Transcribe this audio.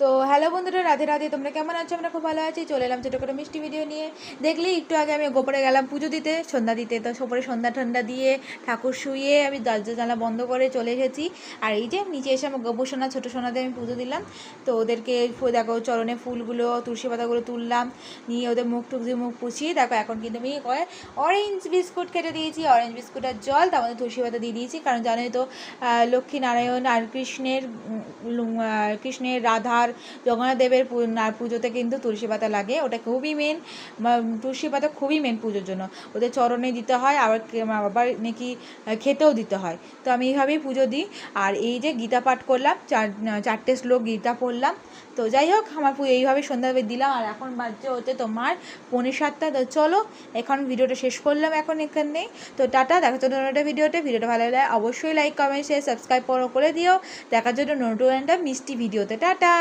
তো হ্যালো বন্ধুরা, রাধে রাধে। তোমরা কেমন আছো? আমরা খুব ভালো আছি। চলে এলাম ছোটো করে মিষ্টি ভিডিও নিয়ে। দেখলেই একটু আগে আমি গোপরে গেলাম পুজো দিতে, সন্ধ্যা দিতে। তো সপরে সন্ধ্যা ঠন্ডা দিয়ে ঠাকুর শুয়ে আমি দরজা জানলা বন্ধ করে চলে এসেছি। আর এই যে নিচে এসে আমার গোপর সোনা ছোটো সোনাদের আমি পুজো দিলাম। তো ওদেরকে দেখো চরণে ফুলগুলো তুলসী পাতাগুলো তুললাম, নিয়ে ওদের মুখ টুক দিয়ে মুখ পুছিয়ে দেখো এখন কিন্তু আমি অরেঞ্জ বিস্কুট কেটে দিয়েছি, অরেঞ্জ বিস্কুট আর জল, তার মধ্যে তুলসী পাতা দিয়ে দিয়েছি। কারণ জানোই তো লক্ষ্মী নারায়ণ আর কৃষ্ণের রাধার জগন্নাথ দেবের পুজোতে কিন্তু তুলসী পাতা লাগে। ওটা খুবই মেন, তুলসী পাতা খুবই মেন পুজোর জন্য। ওদের চরণে দিতে হয়, আবার নাকি খেতেও দিতে হয়। তো আমি এইভাবেই পুজো দিই। আর এই যে গীতা পাঠ করলাম, চারটে শ্লোক গীতা পড়লাম। তো যাই হোক, আমার এইভাবে সন্ধ্যাবেলা দিলাম। আর এখন বাজছে হচ্ছে তোমার 6:45। তো চলো এখন ভিডিওটা শেষ করলাম এখন এখানে। তো টাটা, দেখার জন্য নতুন ভিডিওটা ভালো লাগে অবশ্যই লাইক কমেন্ট শেয়ার সাবস্ক্রাইব করে দিও। দেখার জন্য নতুন একটা মিষ্টি ভিডিওতে টাটা।